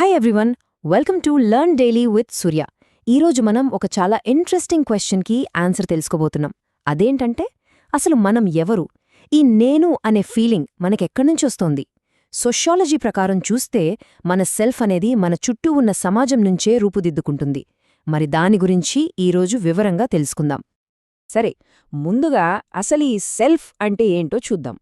Hi everyone, welcome to learn daily with Surya. ఈరోజు మనం ఒక చాలా ఇంట్రెస్టింగ్ క్వశ్చన్కి ఆన్సర్ తెలుసుకోబోతున్నాం. అదేంటంటే, అసలు మనం ఎవరు? ఈ నేను అనే ఫీలింగ్ మనకెక్కడ్నుంచొస్తోంది? సోషియాలజీ ప్రకారం చూస్తే మన సెల్ఫ్ అనేది మన చుట్టూ ఉన్న సమాజం నుంచే రూపుదిద్దుకుంటుంది. మరి దాని గురించి ఈరోజు వివరంగా తెలుసుకుందాం. సరే, ముందుగా అసలు ఈ సెల్ఫ్ అంటే ఏంటో చూద్దాం.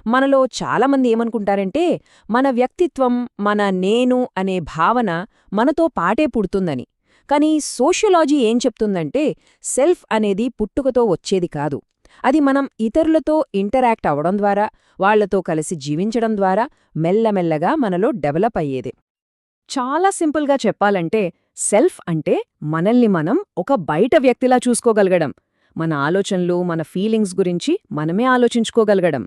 మనలో చాలామంది ఏమనుకుంటారంటే, మన వ్యక్తిత్వం, మన నేను అనే భావన మనతో పాటే పుడుతుందని. కానీ సోషియాలజీ ఏం చెప్తుందంటే, సెల్ఫ్ అనేది పుట్టుకతో వచ్చేది కాదు. అది మనం ఇతరులతో ఇంటరాక్ట్ అవ్వడం ద్వారా, వాళ్లతో కలిసి జీవించడం ద్వారా మెల్లమెల్లగా మనలో డెవలప్ అయ్యేదే. చాలా సింపుల్గా చెప్పాలంటే, సెల్ఫ్ అంటే మనల్ని మనం ఒక బయట వ్యక్తిలా చూసుకోగలగడం, మన ఆలోచనలు, మన ఫీలింగ్స్ గురించి మనమే ఆలోచించుకోగలగడం.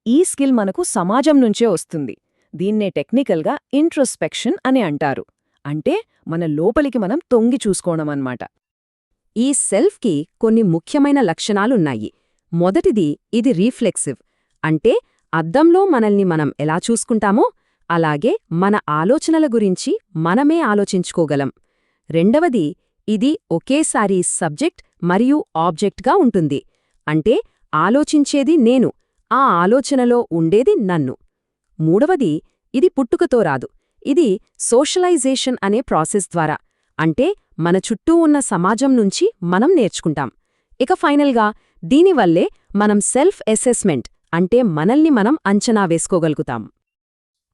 ఈ స్కిల్ మనకు సమాజం నుంచే వస్తుంది. దీన్నే టెక్నికల్గా ఇంట్రోస్పెక్షన్ అని అంటారు. అంటే మన లోపలికి మనం తొంగి చూసుకోవడమన్నమాట. ఈ సెల్ఫ్కి కొన్ని ముఖ్యమైన లక్షణాలున్నాయి. మొదటిది, ఇది రీఫ్లెక్సివ్. అంటే అద్దంలో మనల్ని మనం ఎలా చూసుకుంటామో అలాగే మన ఆలోచనల గురించి మనమే ఆలోచించుకోగలం. రెండవది, ఇది ఒకేసారి సబ్జెక్ట్ మరియు ఆబ్జెక్ట్గా ఉంటుంది. అంటే ఆలోచించేది నేను, ఆ ఆలోచనలో ఉండేది నన్ను. మూడవది, ఇది పుట్టుకతో రాదు. ఇది సోషలైజేషన్ అనే ప్రాసెస్ ద్వారా, అంటే మన చుట్టూ ఉన్న సమాజం నుంచి మనం నేర్చుకుంటాం. ఇక ఫైనల్గా, దీనివల్లే మనం సెల్ఫ్ అసెస్మెంట్, అంటే మనల్ని మనం అంచనా వేసుకోగలుగుతాం.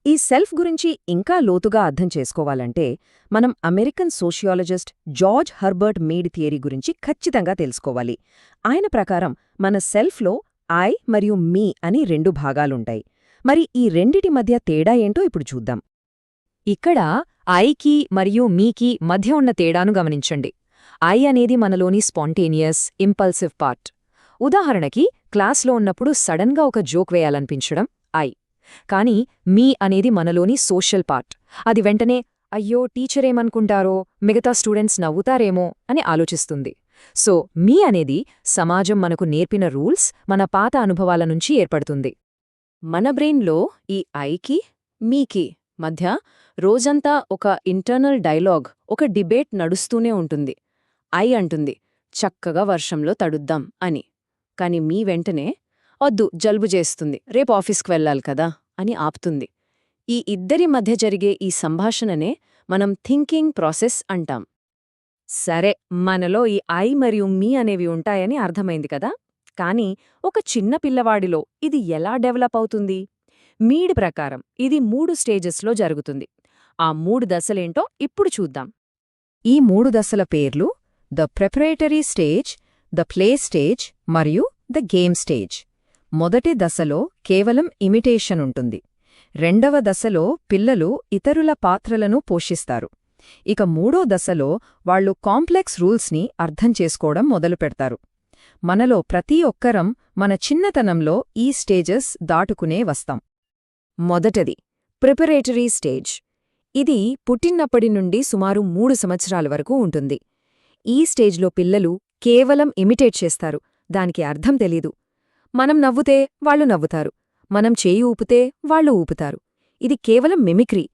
ఈ సెల్ఫ్ గురించి ఇంకా లోతుగా అర్థం చేసుకోవాలంటే మనం American sociologist George Herbert Mead theory గురించి ఖచ్చితంగా తెలుసుకోవాలి. ఆయన ప్రకారం మన సెల్ఫ్లో ఐ మరియు మీ అని రెండు భాగాలుంటాయి. మరి ఈ రెండిటి మధ్య తేడా ఏంటో ఇప్పుడు చూద్దాం. ఇక్కడ ఐకి మరియు మీకి మధ్య ఉన్న తేడాను గమనించండి. ఐ అనేది మనలోని స్పాంటేనియస్, ఇంపల్సివ్ పార్ట్. ఉదాహరణకి, క్లాస్లో ఉన్నప్పుడు సడన్గా ఒక జోక్ వేయాలనిపించడం ఐ. కానీ మీ అనేది మనలోని సోషల్ పార్ట్. అది వెంటనే అయ్యో టీచరేమనుకుంటారో, మిగతా స్టూడెంట్స్ నవ్వుతారేమో అని ఆలోచిస్తుంది. సో మీ అనేది సమాజం మనకు నేర్పిన రూల్స్, మన పాత అనుభవాల నుంచి ఏర్పడుతుంది. మన బ్రెయిన్లో ఈ ఐకి, మీకి మధ్య రోజంతా ఒక ఇంటర్నల్ డైలాగ్, ఒక డిబేట్ నడుస్తూనే ఉంటుంది. ఐ అంటుంది, చక్కగా వర్షంలో తడుద్దాం అని. కాని మీ వెంటనే, వద్దు జలుబు చేస్తుంది, రేపు ఆఫీస్కి వెళ్ళాలి కదా అని ఆపుతుంది. ఈ ఇద్దరి మధ్య జరిగే ఈ సంభాషణనే మనం థింకింగ్ ప్రాసెస్ అంటాం. సరే, మనలో ఈ ఐ మరియు మీ అనేవి ఉంటాయని అర్థమైంది కదా. కానీ ఒక చిన్న పిల్లవాడిలో ఇది ఎలా డెవలప్ అవుతుంది? మీడ్ ప్రకారం ఇది 3 స్టేజెస్లో జరుగుతుంది. ఆ 3 దశలేంటో ఇప్పుడు చూద్దాం. ఈ 3 దశల పేర్లు the preparatory stage, the play stage మరియు ద గేమ్ స్టేజ్. మొదటి దశలో కేవలం ఇమిటేషన్ ఉంటుంది. రెండవ దశలో పిల్లలు ఇతరుల పాత్రలను పోషిస్తారు. ఇక మూడో దశలో వాళ్లు కాంప్లెక్స్ రూల్స్ని అర్థం చేసుకోవడం మొదలుపెడతారు. మనలో ప్రతి ఒక్కరం మన చిన్నతనంలో ఈ స్టేజెస్ దాటుకునే వస్తాం. మొదటది ప్రిపరేటరీ స్టేజ్. ఇది పుట్టినప్పటి నుండి సుమారు 3 సంవత్సరాల వరకు ఉంటుంది. ఈ స్టేజ్లో పిల్లలు కేవలం ఇమిటేట్ చేస్తారు. దానికి అర్థం తెలీదు. మనం నవ్వుతే వాళ్లు నవ్వుతారు, మనం చేయి ఊపితే వాళ్లు ఊపుతారు. ఇది కేవలం మిమిక్రీ.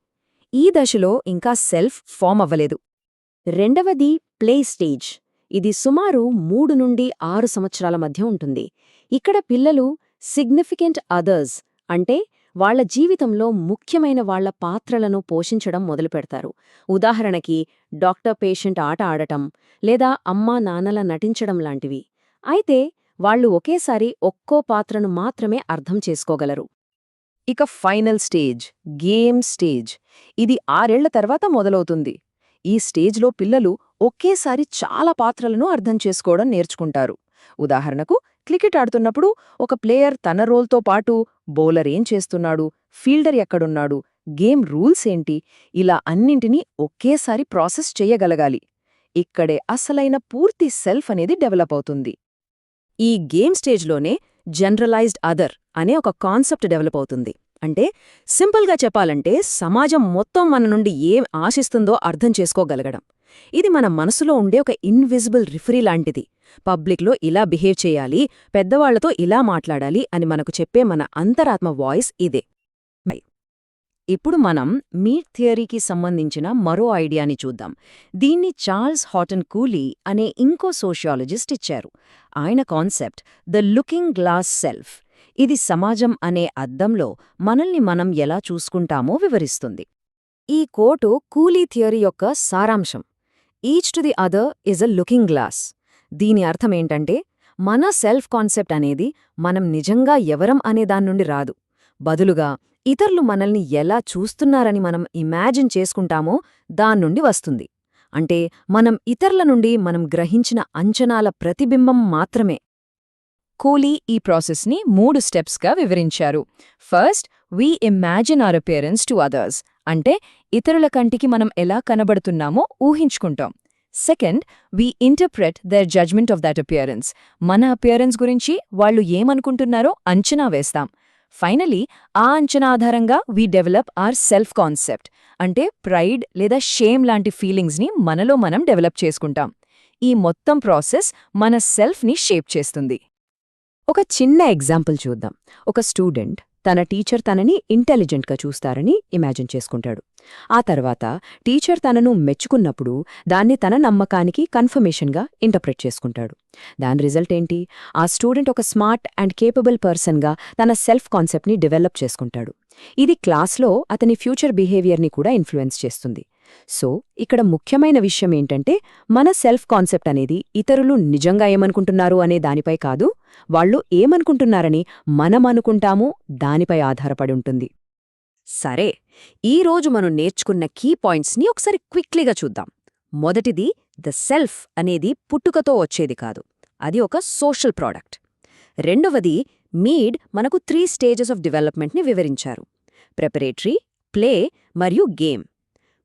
ఈ దశలో ఇంకా సెల్ఫ్ ఫామ్ అవ్వలేదు. రెండవది ప్లే స్టేజ్. ఇది సుమారు 3 నుండి 6 సంవత్సరాల మధ్య ఉంటుంది. ఇక్కడ పిల్లలు సిగ్నిఫికెంట్ అదర్స్, అంటే వాళ్ల జీవితంలో ముఖ్యమైన వాళ్ల పాత్రలను పోషించడం మొదలుపెడతారు. ఉదాహరణకి, డాక్టర్ పేషెంట్ ఆట ఆడటం లేదా అమ్మా నాన్నల నటించడం లాంటివి. అయితే వాళ్లు ఒకేసారి ఒక్కో పాత్రను మాత్రమే అర్థం చేసుకోగలరు. ఇక ఫైనల్ స్టేజ్, గేమ్ స్టేజ్. ఇది 6 ఏళ్ల తర్వాత మొదలవుతుంది. ఈ స్టేజ్లో పిల్లలు ఒకేసారి చాలా పాత్రలను అర్థం చేసుకోవడం నేర్చుకుంటారు. ఉదాహరణకు, క్రికెట్ ఆడుతున్నప్పుడు ఒక ప్లేయర్ తన రోల్తో పాటు బౌలర్ ఏం చేస్తున్నాడు, ఫీల్డర్ ఎక్కడున్నాడు, గేమ్ రూల్స్ ఏంటి, ఇలా అన్నింటినీ ఒకేసారి ప్రాసెస్ చెయ్యగలగాలి. ఇక్కడే అసలైన పూర్తి సెల్ఫ్ అనేది డెవలప్ అవుతుంది. ఈ గేమ్ స్టేజ్లోనే జనరలైజ్డ్ అదర్ అనే ఒక కాన్సెప్ట్ డెవలప్ అవుతుంది. అంటే సింపుల్గా చెప్పాలంటే, సమాజం మొత్తం మన నుండి ఏం ఆశిస్తుందో అర్థం చేసుకోగలగడం. ఇది మన మనసులో ఉండే ఒక ఇన్విజిబుల్ రిఫరీ లాంటిది. పబ్లిక్లో ఇలా బిహేవ్ చేయాలి, పెద్దవాళ్లతో ఇలా మాట్లాడాలి అని మనకు చెప్పే మన అంతరాత్మ వాయిస్ ఇదే. ఇప్పుడు మనం మీట్ థియరీకి సంబంధించిన మరో ఐడియాని చూద్దాం. దీన్ని చార్ల్స్ హాటన్ కూలీ అనే ఇంకో సోషియాలజిస్ట్ ఇచ్చారు. ఆయన concept the looking glass self. ఇది సమాజం అనే అద్దంలో మనల్ని మనం ఎలా చూసుకుంటామో వివరిస్తుంది. ఈ కోటు కూలీ థియరీ యొక్క సారాంశం. Each to the other is a looking glass. దీని అర్థమేంటంటే మన సెల్ఫ్ కాన్సెప్ట్ అనేది మనం నిజంగా ఎవరం అనే దాన్నుండి రాదు. బదులుగా ఇతరులు మనల్ని ఎలా చూస్తున్నారని మనం ఇమాజిన్ చేసుకుంటామో దాన్నుండి వస్తుంది. అంటే మనం ఇతరుల నుండి మనం గ్రహించిన అంచనాల ప్రతిబింబం మాత్రమే. కూలీ ఈ ప్రాసెస్ని 3 స్టెప్స్గా వివరించారు. First, we imagine our appearance to others. అంటే ఇతరుల కంటికి మనం ఎలా కనబడుతున్నామో ఊహించుకుంటాం. Second, we interpret their judgement of that appearance. మన అపియరెన్స్ గురించి వాళ్ళు ఏమనుకుంటున్నారో అంచనా వేస్తాం. ఫైనలీ, ఆ అంచనా ఆధారంగా we develop our self concept. అంటే ప్రైడ్ లేదా షేమ్ లాంటి ఫీలింగ్స్ని మనలో మనం డెవలప్ చేసుకుంటాం. ఈ మొత్తం ప్రాసెస్ మన సెల్ఫ్ని షేప్ చేస్తుంది. ఒక చిన్న ఎగ్జాంపుల్ చూద్దాం. ఒక స్టూడెంట్ తన టీచర్ తనని ఇంటెలిజెంట్గా చూస్తారని ఇమాజిన్ చేసుకుంటాడు. ఆ తర్వాత టీచర్ తనను మెచ్చుకున్నప్పుడు దాన్ని తన నమ్మకానికి కన్ఫర్మేషన్గా ఇంటర్ప్రెట్ చేసుకుంటాడు. దాని రిజల్ట్ ఏంటి? ఆ స్టూడెంట్ ఒక స్మార్ట్ అండ్ కేపబుల్ పర్సన్గా తన సెల్ఫ్ కాన్సెప్ట్ని డెవలప్ చేసుకుంటాడు. ఇది క్లాస్లో అతని ఫ్యూచర్ బిహేవియర్ని కూడా ఇన్ఫ్లుయెన్స్ చేస్తుంది. సో ఇక్కడ ముఖ్యమైన విషయం ఏంటంటే మన సెల్ఫ్ కాన్సెప్ట్ అనేది ఇతరులు నిజంగా ఏమనుకుంటున్నారు అనే దానిపై కాదు, వాళ్ళు ఏమనుకుంటున్నారని మనం అనుకుంటామో దానిపై ఆధారపడి ఉంటుంది. సరే, ఈరోజు మనం నేర్చుకున్న కీ పాయింట్స్ని ఒకసారి క్విక్లీగా చూద్దాం. మొదటిది, ద సెల్ఫ్ అనేది పుట్టుకతో వచ్చేది కాదు, అది ఒక సోషల్ ప్రోడక్ట్. రెండవది, మీడ్ మనకు 3 స్టేజెస్ ఆఫ్ డెవలప్మెంట్ని వివరించారు: ప్రిపరేటరీ, ప్లే మరియు గేమ్.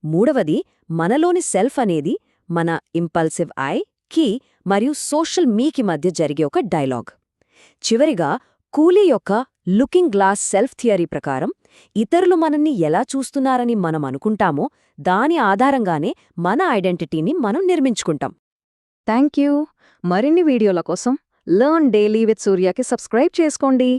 మూడవది, మనలోని సెల్ఫ్ అనేది మన ఇంపల్సివ్ ఐ, కీ మరియు సోషల్ మీకి మధ్య జరిగే ఒక డైలాగ్. చివరిగా, కూలీ యొక్క లుకింగ్ గ్లాస్ సెల్ఫ్ థియరీ ప్రకారం ఇతరులు మనల్ని ఎలా చూస్తున్నారని మనం అనుకుంటామో దాని ఆధారంగానే మన ఐడెంటిటీని మనం నిర్మించుకుంటాం. Thank you. మరిన్ని వీడియోల కోసం లెర్న్ డైలీ విత్ సూర్యకి సబ్స్క్రైబ్ చేసుకోండి.